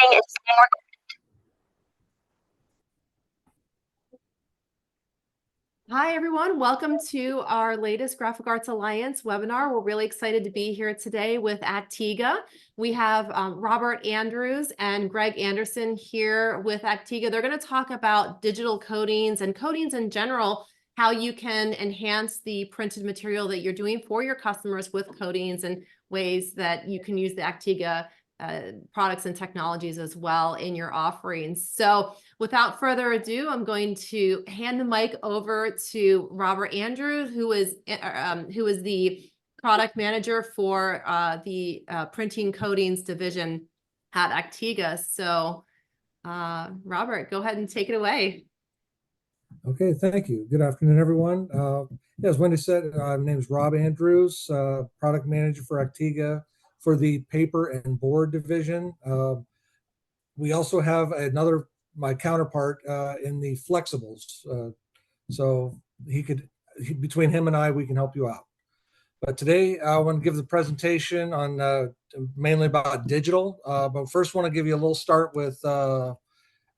it's more. Hi, everyone. Welcome to our latest Graphic Arts Alliance webinar. We're really excited to be here today with Actega. We have Robert Andrews and Greg Anderson here with Actega. They're going to talk about digital coatings and coatings in general, how you can enhance the printed material that you're doing for your customers with coatings and ways that you can use the Actega products and technologies as well in your offerings. So without further ado, I'm going to hand the mic over to Robert Andrews, who is the product manager for the printing coatings division at Actega. So Robert, go ahead and take it away. Okay, thank you. Good afternoon, everyone. As Wendy said, my name is Rob Andrews, product manager for Actega for the paper and board division. We also have my counterpart in the flexibles. So between him and I, we can help you out. But today I want to give the presentation on mainly about digital. But first, want to give you a little start with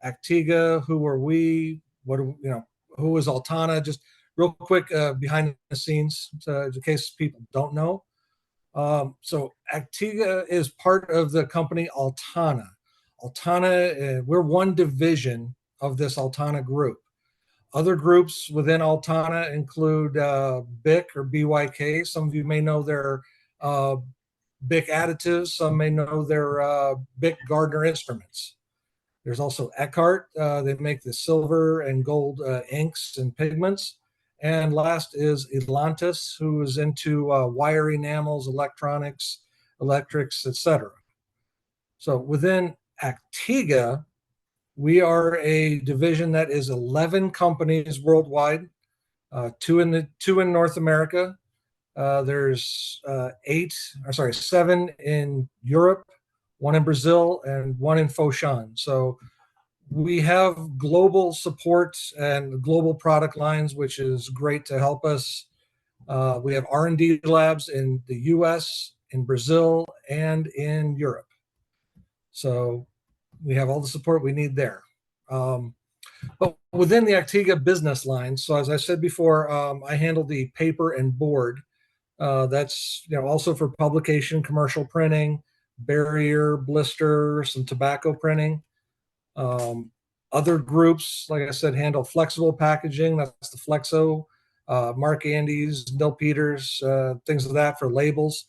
Actega. Who are we? Who is Altana? Just real quick behind the scenes, in case people don't know. So Actega is part of the company Altana. Altana, we're one division of this Altana group. Other groups within Altana include BIC or BYK. Some of you may know their BIC additives. Some may know their BIC Gardner instruments. There's also Eckhart. They make the silver and gold inks and pigments. And last is Elantis, who is into wire enamels, electronics, electrics, etc. So within Actega, we are a division that is 11 companies worldwide, two in North America. There's 7 in Europe, 1 in Brazil, and 1 in Foshan. So we have global support and global product lines, which is great to help us. We have R&D labs in the US, in Brazil, and in Europe. So we have all the support we need there. But within the Actega business line, so as I said before, I handle the paper and board. That's also for publication, commercial printing, barrier, blister, some tobacco printing. Other groups, like I said, handle flexible packaging. That's the Flexo, Mark Andes, Bill Peters, things of that for labels.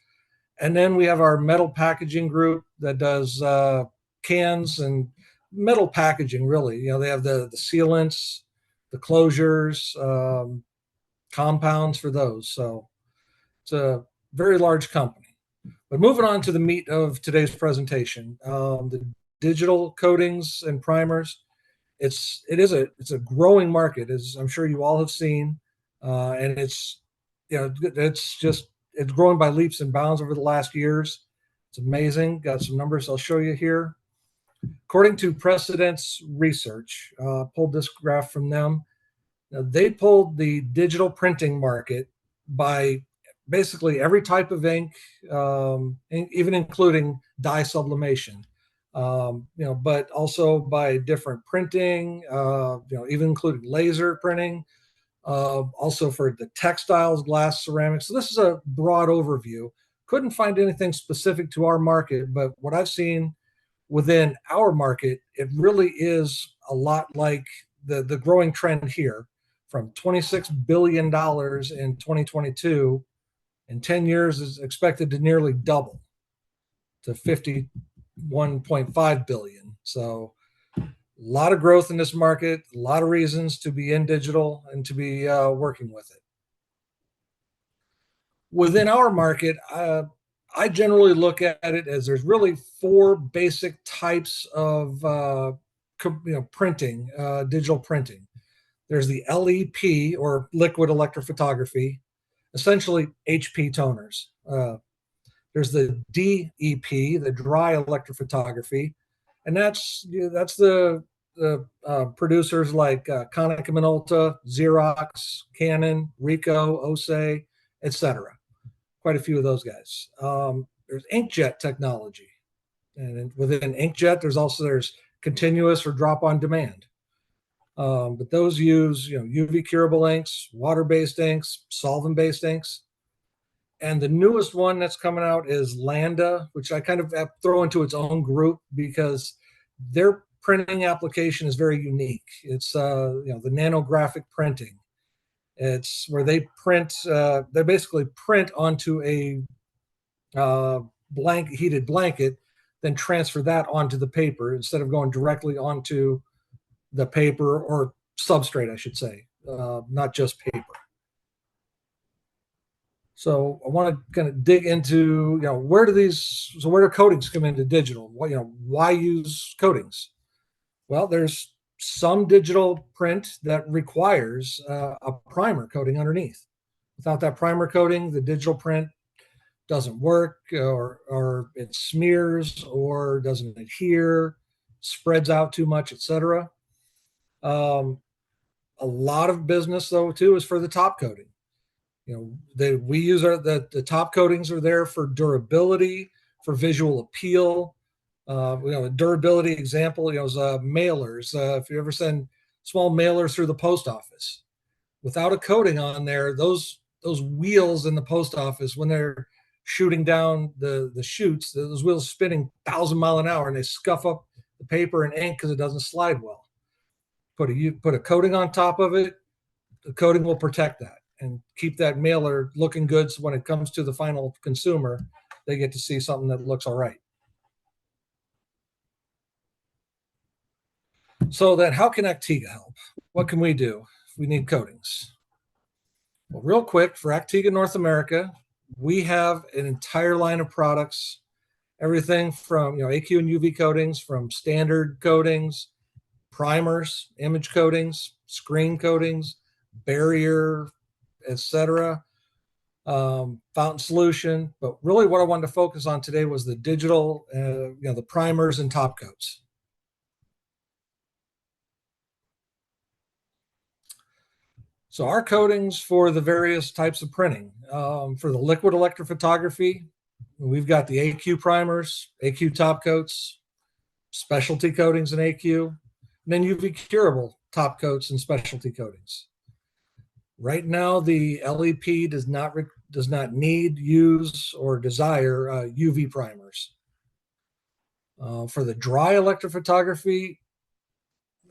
And then we have our metal packaging group that does cans and metal packaging, really. They have the sealants, the closures, compounds for those. So it's a very large company. But moving on to the meat of today's presentation, the digital coatings and primers. It's a growing market, as I'm sure you all have seen, and it's growing by leaps and bounds over the last years. It's amazing. Got some numbers I'll show you here. According to Precedence Research, pulled this graph from them. Now, they pulled the digital printing market by basically every type of ink, even including dye sublimation. But also by different printing, even including laser printing, also for the textiles, glass, ceramics. So this is a broad overview. Couldn't find anything specific to our market, but what I've seen within our market, it really is a lot like the growing trend here, from $26 billion in 2022, in 10 years is expected to nearly double to 51.5 billion. So a lot of growth in this market, a lot of reasons to be in digital and to be working with it. Within our market, I generally look at it as there's really 4 basic types of printing, digital printing. There's the LEP, or liquid electrophotography, essentially HP toners. There's the DEP, the dry electrophotography, and that's the producers like Konica Minolta, Xerox, Canon, Ricoh, Osei, etc. Quite a few of those guys. There's inkjet technology. And within inkjet, there's continuous or drop on demand. But those use UV curable inks, water-based inks, solvent-based inks. And the newest one that's coming out is Landa, which I kind of throw into its own group because their printing application is very unique. It's the nanographic printing. It's where they basically print onto a heated blanket, then transfer that onto the paper instead of going directly onto the paper or substrate, I should say, not just paper. So I want to kind of dig into, where do coatings come into digital? Why use coatings? Well, there's some digital print that requires a primer coating underneath. Without that primer coating, the digital print doesn't work, or it smears, or doesn't adhere, spreads out too much, etc. A lot of business, though, too, is for the top coating. We use the top coatings are there for durability, for visual appeal. A durability example, is mailers. If you ever send small mailers through the post office, without a coating on there, those wheels in the post office, when they're shooting down the chutes, those wheels spinning 1,000 miles an hour, and they scuff up the paper and ink because it doesn't slide well. Put a coating on top of it, the coating will protect that and keep that mailer looking good, so when it comes to the final consumer, they get to see something that looks all right. So then how can Actega help? What can we do if we need coatings? Well, real quick, for Actega North America, we have an entire line of products, everything from AQ and UV coatings, from standard coatings, primers, image coatings, screen coatings, barrier, etc., fountain solution. But really what I wanted to focus on today was the digital, the primers and top coats. So our coatings for the various types of printing, for the liquid electrophotography, we've got the AQ primers, AQ top coats, specialty coatings in AQ, and then UV curable top coats and specialty coatings. Right now, the LEP does not need, use, or desire UV primers. For the dry electrophotography,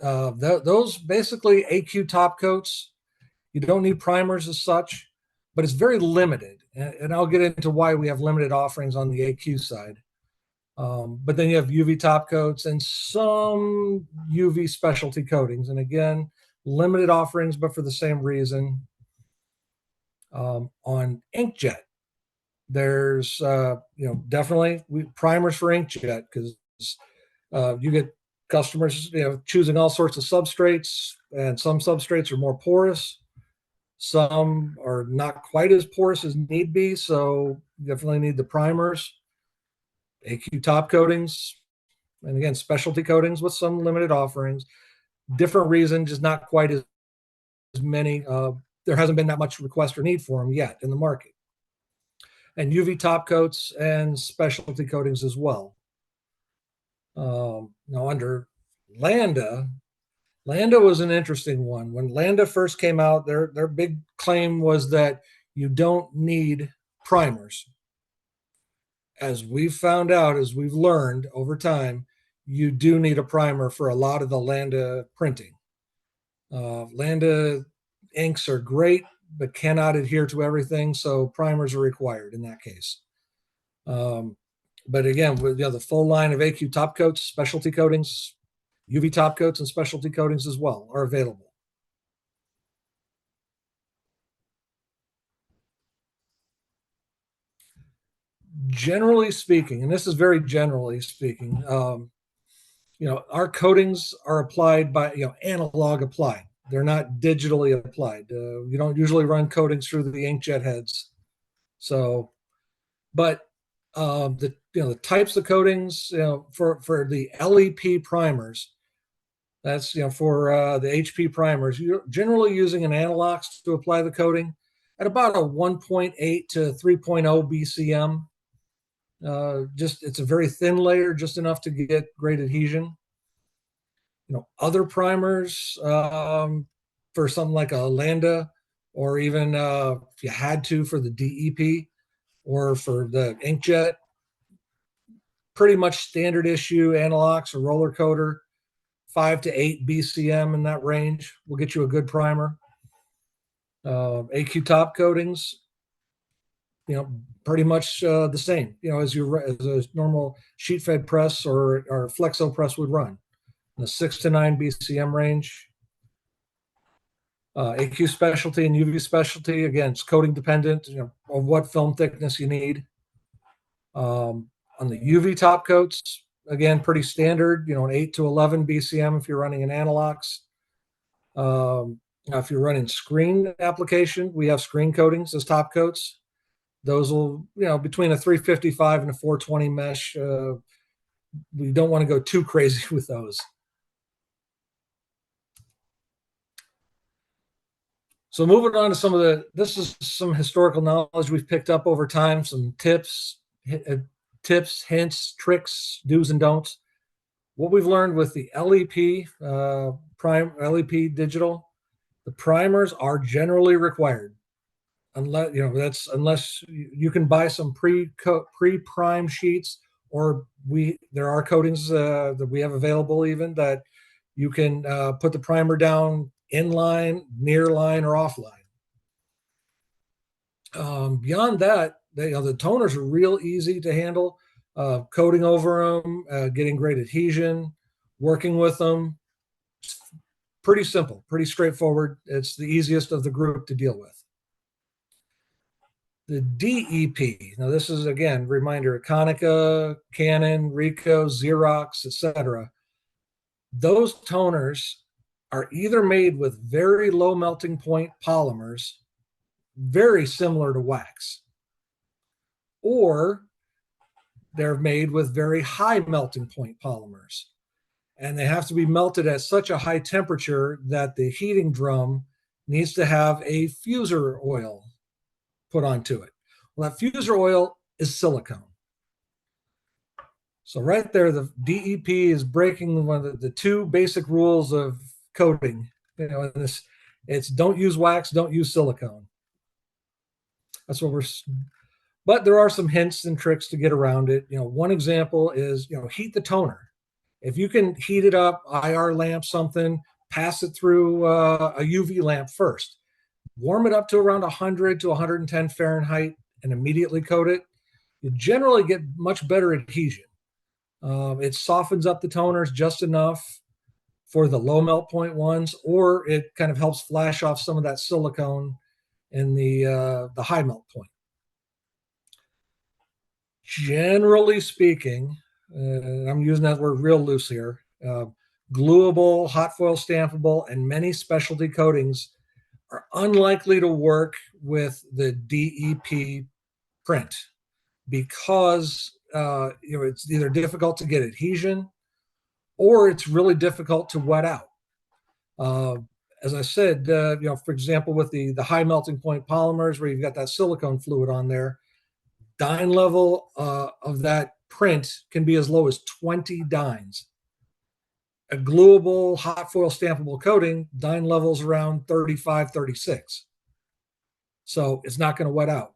those basically AQ top coats, you don't need primers as such, but it's very limited. And I'll get into why we have limited offerings on the AQ side. But then you have UV top coats and some UV specialty coatings. And again, limited offerings, but for the same reason. On inkjet, there's definitely primers for inkjet, because you get customers choosing all sorts of substrates, and some substrates are more porous, some are not quite as porous as need be, so you definitely need the primers, AQ top coatings, and again specialty coatings with some limited offerings. Different reason, just not quite as many. There hasn't been that much request or need for them yet in the market. And UV top coats and specialty coatings as well. Now under Landa was an interesting one. When Landa first came out, their big claim was that you don't need primers. As we've found out, as we've learned over time, you do need a primer for a lot of the Landa printing. Landa inks are great, but cannot adhere to everything, so primers are required in that case. But again, with the full line of AQ top coats, specialty coatings, UV top coats, and specialty coatings as well are available. Generally speaking, and this is very generally speaking, our coatings are applied by analog applied. They're not digitally applied. You don't usually run coatings through the inkjet heads. So, but the types of coatings, for the LEP primers, that's for the HP primers, you're generally using an analog to apply the coating at about a 1.8 to 3.0 BCM. Just it's a very thin layer, just enough to get great adhesion. Other primers for something like a Landa, or even if you had to for the DEP or for the inkjet, pretty much standard issue analogs or roller coater, 5 to 8 BCM in that range will get you a good primer. AQ top coatings, pretty much the same, as a normal sheet fed press or flexo press would run, in the 6 to 9 BCM range. AQ specialty and UV specialty, again, it's coating dependent, of what film thickness you need. On the UV top coats, again, pretty standard, an 8 to 11 BCM if you're running an analogs. Now, if you're running screen application, we have screen coatings as top coats. Those will, between a 355 and a 420 mesh. We don't want to go too crazy with those. So moving on to this is some historical knowledge we've picked up over time, some tips, hints, tricks, do's and don'ts. What we've learned with the LEP, LEP digital, the primers are generally required. Unless you can buy some pre-prime sheets, or there are coatings that we have available even that you can put the primer down inline, near line, or offline. Beyond that, the toners are real easy to handle. Coating over them, getting great adhesion, working with them, it's pretty simple, pretty straightforward. It's the easiest of the group to deal with. The DEP, now this is, again, reminder, Konica, Canon, Ricoh, Xerox, etc. Those toners are either made with very low melting point polymers, very similar to wax, or they're made with very high melting point polymers. And they have to be melted at such a high temperature that the heating drum needs to have a fuser oil put onto it. Well, that fuser oil is silicone. So right there, the DEP is breaking one of the two basic rules of coating. It's don't use wax, don't use silicone. That's what but there are some hints and tricks to get around it. One example is, heat the toner. If you can heat it up, IR lamp something, pass it through a UV lamp first. Warm it up to around 100 to 110 Fahrenheit and immediately coat it. You generally get much better adhesion. It softens up the toners just enough for the low melt point ones, or it kind of helps flash off some of that silicone in the high melt point. Generally speaking, I'm using that word real loose here, gluable, hot foil stampable, and many specialty coatings are unlikely to work with the DEP print because it's either difficult to get adhesion or it's really difficult to wet out. As I said, for example, with the high melting point polymers where you've got that silicone fluid on there, dyne level of that print can be as low as 20 dynes. A gluable hot foil stampable coating, dyne levels around 35, 36. So it's not going to wet out.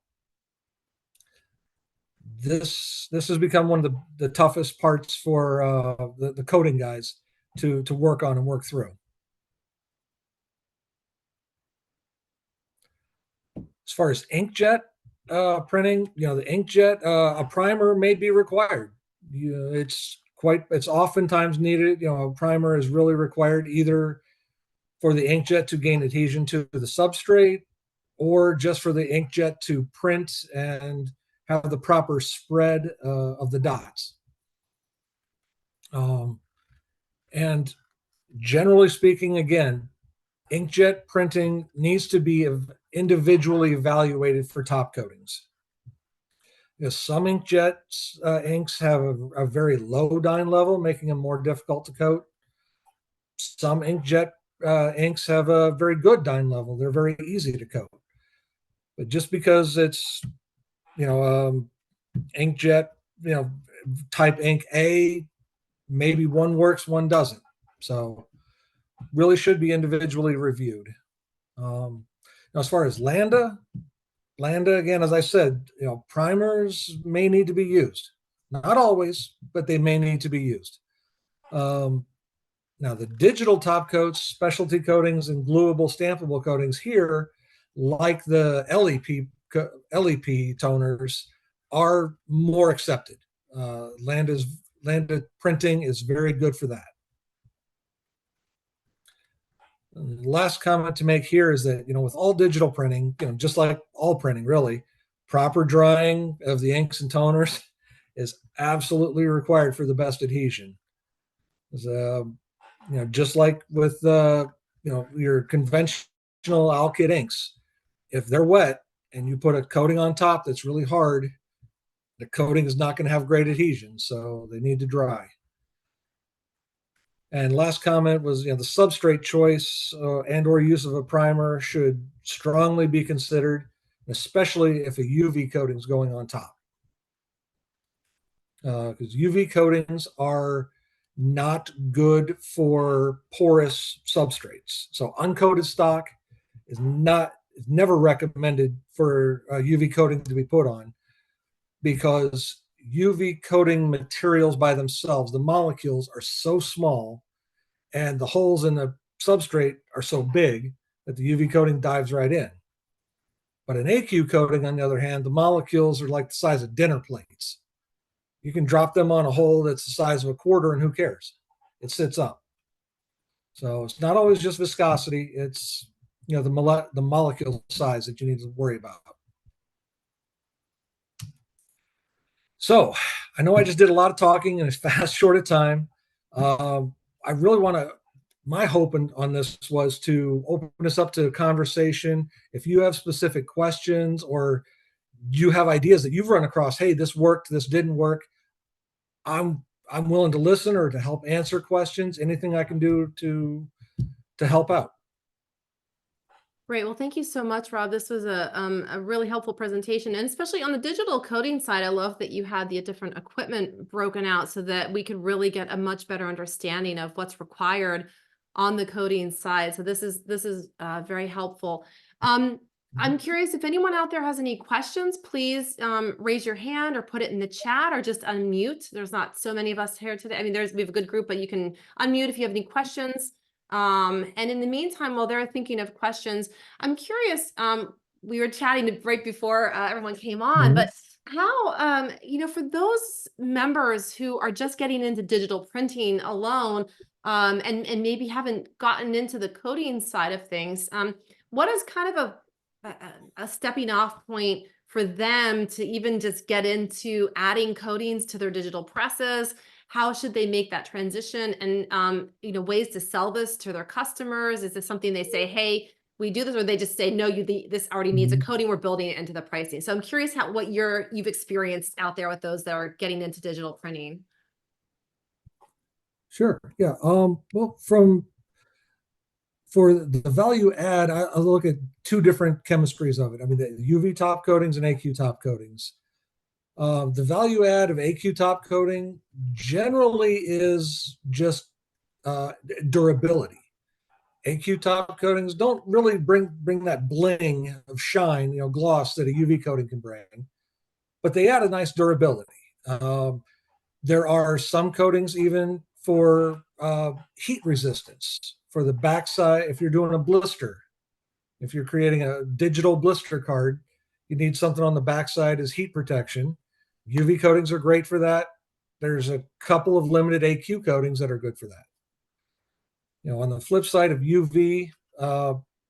This has become one of the toughest parts for the coating guys to work on and work through. As far as inkjet printing, the inkjet, a primer may be required. It's oftentimes needed. A primer is really required either for the inkjet to gain adhesion to the substrate, or just for the inkjet to print and have the proper spread of the dots. And generally speaking, again, inkjet printing needs to be individually evaluated for top coatings. Some inkjet inks have a very low dyne level, making them more difficult to coat. Some inkjet inks have a very good dyne level. They're very easy to coat. But just because it's, inkjet type ink A, maybe one works, one doesn't. So really should be individually reviewed. Now, as far as Landa, again, as I said, primers may need to be used. Not always, but they may need to be used. Now, the digital top coats, specialty coatings, and gluable, stampable coatings here, like the LEP toners, are more accepted. Landa printing is very good for that. And the last comment to make here is that, with all digital printing, just like all printing, really, proper drying of the inks and toners is absolutely required for the best adhesion. Just like with your conventional alkyd inks, if they're wet and you put a coating on top that's really hard, the coating is not going to have great adhesion, so they need to dry. And last comment was, the substrate choice and or use of a primer should strongly be considered, especially if a UV coating is going on top. Because UV coatings are not good for porous substrates. So uncoated stock is never recommended for a UV coating to be put on, because UV coating materials by themselves, the molecules are so small and the holes in the substrate are so big that the UV coating dives right in. But an AQ coating, on the other hand, the molecules are like the size of dinner plates. You can drop them on a hole that's the size of a quarter and who cares? It sits up. So it's not always just viscosity. It's, the molecule size that you need to worry about. So I know I just did a lot of talking in a fast, short of time. I really want to, my hope on this was to open this up to conversation. If you have specific questions or you have ideas that you've run across, hey, this worked, this didn't work, I'm willing to listen or to help answer questions. Anything I can do to help out. Great. Well, thank you so much, Rob. This was a really helpful presentation, and especially on the digital coding side, I love that you had the different equipment broken out so that we could really get a much better understanding of what's required on the coding side. So this is very helpful. I'm curious if anyone out there has any questions, please raise your hand or put it in the chat or just unmute. There's not so many of us here today. I mean, we have a good group, but you can unmute if you have any questions. And in the meantime, while they're thinking of questions, I'm curious, we were chatting right before everyone came on, but how, for those members who are just getting into digital printing alone, and maybe haven't gotten into the coding side of things, what is kind of a stepping off point for them to even just get into adding coatings to their digital presses? How should they make that transition? And ways to sell this to their customers? Is this something they say, hey, we do this, or they just say, no, this already needs a coating, we're building it into the pricing? So I'm curious what you've experienced out there with those that are getting into digital printing. Sure. Yeah. Well, for the value add, I look at two different chemistries of it. I mean, the UV top coatings and AQ top coatings. The value add of AQ top coating generally is just durability. AQ top coatings don't really bring that bling of shine, gloss that a UV coating can bring, but they add a nice durability. There are some coatings even for heat resistance for the backside. If you're doing a blister, if you're creating a digital blister card, you need something on the backside as heat protection. UV coatings are great for that. There's a couple of limited AQ coatings that are good for that. On the flip side of UV,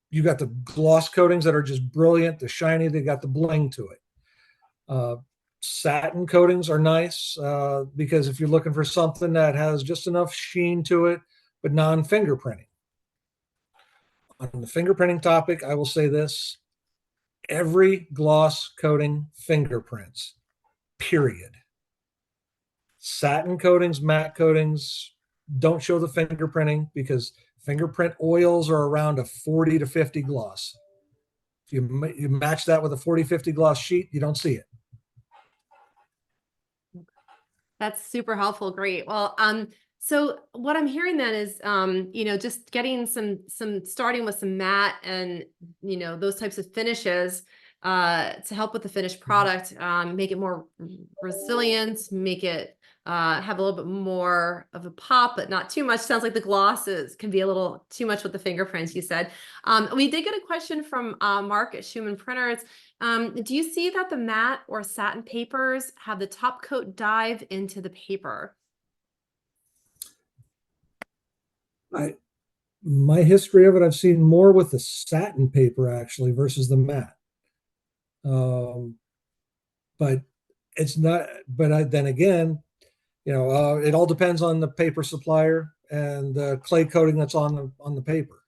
you got the gloss coatings that are just brilliant, the shiny, they got the bling to it. Satin coatings are nice because if you're looking for something that has just enough sheen to it, but non-fingerprinting. On the fingerprinting topic, I will say this: every gloss coating fingerprints, period. Satin coatings, matte coatings don't show the fingerprinting because fingerprint oils are around a 40 to 50 gloss. If you match that with a 40, 50 gloss sheet, you don't see it. That's super helpful. Great. Well, so what I'm hearing then is, just getting some starting with some matte and, those types of finishes, to help with the finished product, make it more resilient, make it, have a little bit more of a pop, but not too much. Sounds like the glosses can be a little too much with the fingerprints, you said. We did get a question from, Mark at Schumann Printers. Do you see that the matte or satin papers have the top coat dive into the paper? My history of it, I've seen more with the satin paper actually versus the matte. But it's not. But then again, it all depends on the paper supplier and the clay coating that's on the paper.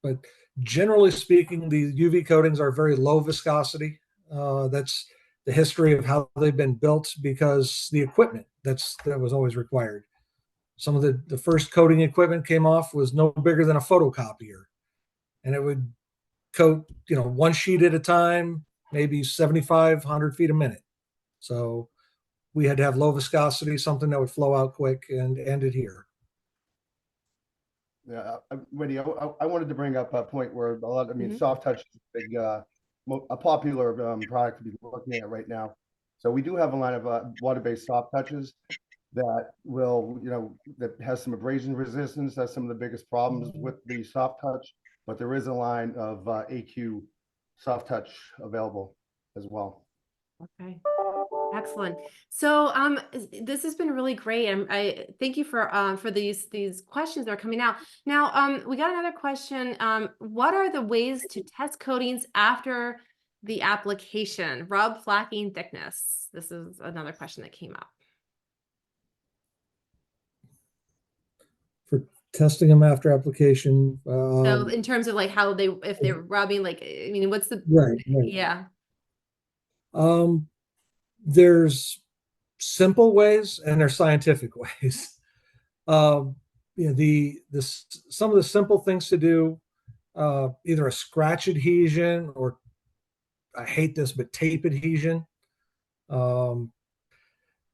But generally speaking, the UV coatings are very low viscosity. That's the history of how they've been built because the equipment that was always required. Some of the first coating equipment came off was no bigger than a photocopier, and it would coat one sheet at a time, maybe 7,500 feet a minute. So we had to have low viscosity, something that would flow out quick and adhere. Yeah, Wendy, I wanted to bring up a point where soft touch is a popular product to be looking at right now. So we do have a line of water-based soft touches that will, that has some abrasion resistance. That's some of the biggest problems with the soft touch, but there is a line of AQ soft touch available as well. Okay. Excellent. So this has been really great. I thank you for these questions that are coming out. Now we got another question. What are the ways to test coatings after the application? Rub, flacking, thickness. This is another question that came up. For testing them after application. So in terms of like how if they're rubbing, like, I mean, what's the right. Yeah. There's simple ways and there's scientific ways. Some of the simple things to do, either a scratch adhesion or, I hate this, but tape adhesion. You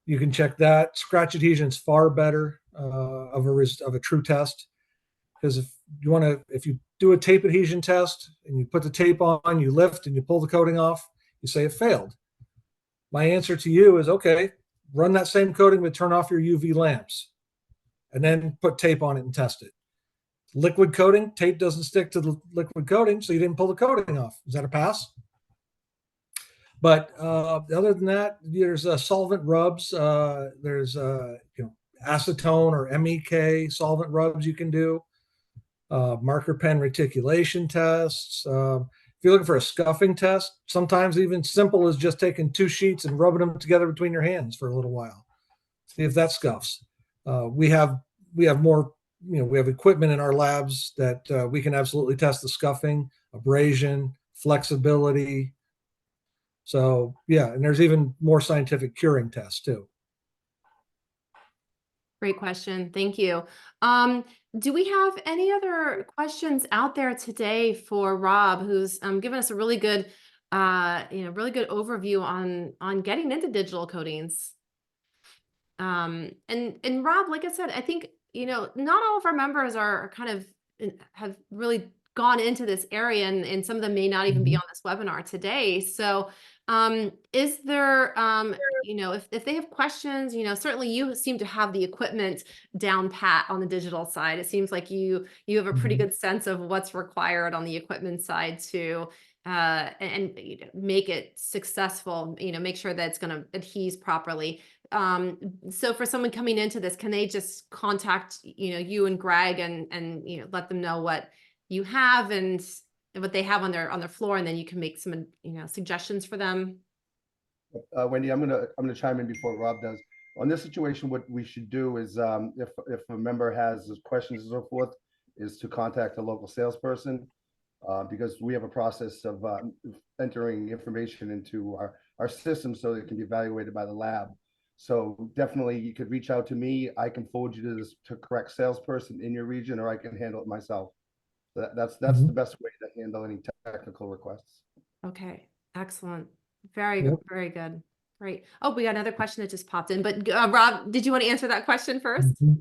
can check that. Scratch adhesion is far better of a true test, because if you do a tape adhesion test and you put the tape on, you lift and you pull the coating off, you say it failed. My answer to you is, okay, run that same coating, but turn off your UV lamps and then put tape on it and test it. Liquid coating, tape doesn't stick to the liquid coating, so you didn't pull the coating off. Is that a pass? But other than that, there's solvent rubs. There's acetone or MEK solvent rubs you can do. Marker pen reticulation tests. If you're looking for a scuffing test, sometimes even simple as just taking two sheets and rubbing them together between your hands for a little while. See if that scuffs. We have more. We have equipment in our labs that we can absolutely test the scuffing, abrasion, flexibility. So yeah, and there's even more scientific curing tests too. Great question. Thank you. Do we have any other questions out there today for Rob, who's given us a really good, really good overview on getting into digital coatings? And Rob, like I said, I think, not all of our members are kind of have really gone into this area, and some of them may not even be on this webinar today. So is there, if they have questions, certainly you seem to have the equipment down pat on the digital side. It seems like you have a pretty good sense of what's required on the equipment side to and make it successful, make sure that it's going to adhere properly. So for someone coming into this, can they just contact, you and Greg and let them know what you have and what they have on their floor, and then you can make some, suggestions for them? Wendy, I'm gonna chime in before Rob does. On this situation, what we should do is, if a member has questions and so forth, is to contact a local salesperson, because we have a process of entering information into our system so that it can be evaluated by the lab. So definitely, you could reach out to me. I can forward you to correct salesperson in your region, or I can handle it myself. That's the best way to handle any technical requests. Okay, excellent. Very, Yep. very good. Great. Oh, we got another question that just popped in, but Rob, did you want to answer that question first? Mhm.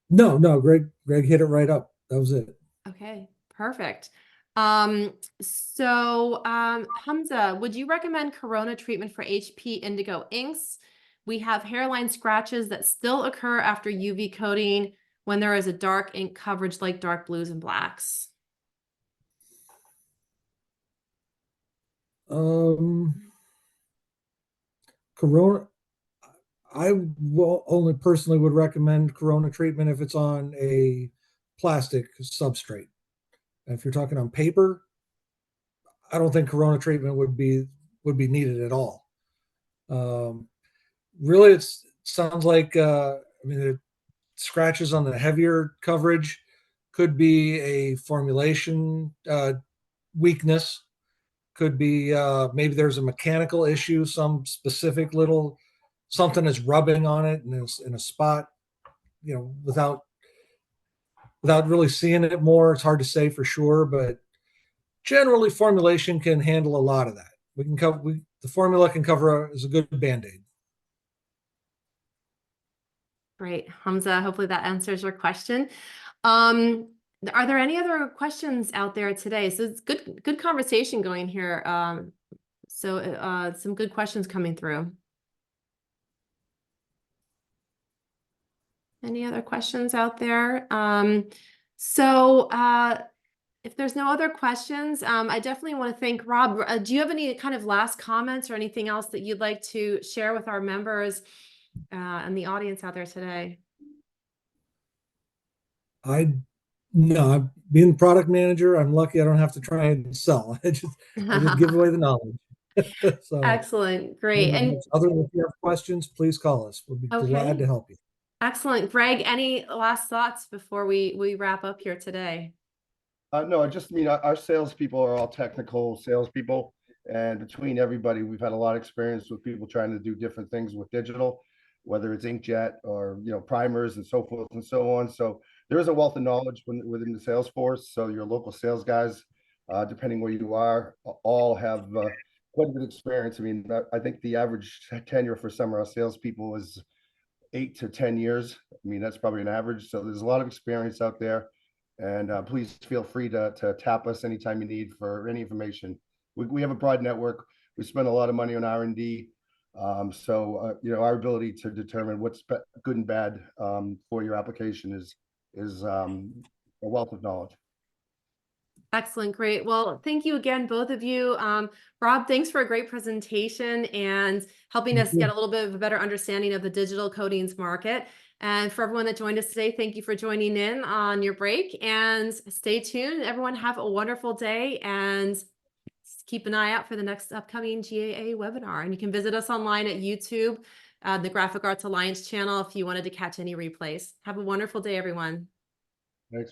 No, Greg hit it right up. That was it. Okay, perfect. Hamza, would you recommend Corona treatment for HP indigo inks? We have hairline scratches that still occur after UV coating when there is a dark ink coverage like dark blues and blacks. Corona, I will only personally would recommend Corona treatment if it's on a plastic substrate. If you're talking on paper, I don't think Corona treatment would be needed at all. Really, it sounds like I mean, the scratches on the heavier coverage could be a formulation weakness. Could be maybe there's a mechanical issue, some specific little something is rubbing on it in a spot. Without really seeing it more, it's hard to say for sure. But generally, formulation can handle a lot of that. We can cover. The formula can cover is a good band-aid. Great, Hamza. Hopefully that answers your question. Are there any other questions out there today? So it's good conversation going here. Some good questions coming through. Any other questions out there? If there's no other questions, I definitely want to thank Rob. Do you have any kind of last comments or anything else that you'd like to share with our members and the audience out there today? No, being the product manager, I'm lucky I don't have to try and sell. I just give away the knowledge. So Excellent, great. And other than if you have questions, please call us. We'll be glad to help you. Excellent. Greg, any last thoughts before we wrap up here today? No, I just mean our salespeople are all technical salespeople, and between everybody, we've had a lot of experience with people trying to do different things with digital, whether it's inkjet or primers and so forth and so on. So there is a wealth of knowledge within the sales force. So your local sales guys, depending where you are, all have quite a bit of experience. I mean, I think the average tenure for some of our salespeople is 8 to 10 years. I mean, that's probably an average. So there's a lot of experience out there. And please feel free to tap us anytime you need for any information. We have a broad network. We spend a lot of money on R&D. Our ability to determine what's good and bad for your application is a wealth of knowledge. Excellent. Great. Well, thank you again, both of you. Rob, thanks for a great presentation and helping us get a little bit of a better understanding of the digital coatings market. And for everyone that joined us today, thank you for joining in on your break, and stay tuned. Everyone have a wonderful day, and keep an eye out for the next upcoming GAA webinar. And you can visit us online at YouTube, the Graphic Arts Alliance channel, if you wanted to catch any replays. Have a wonderful day, everyone. Thanks.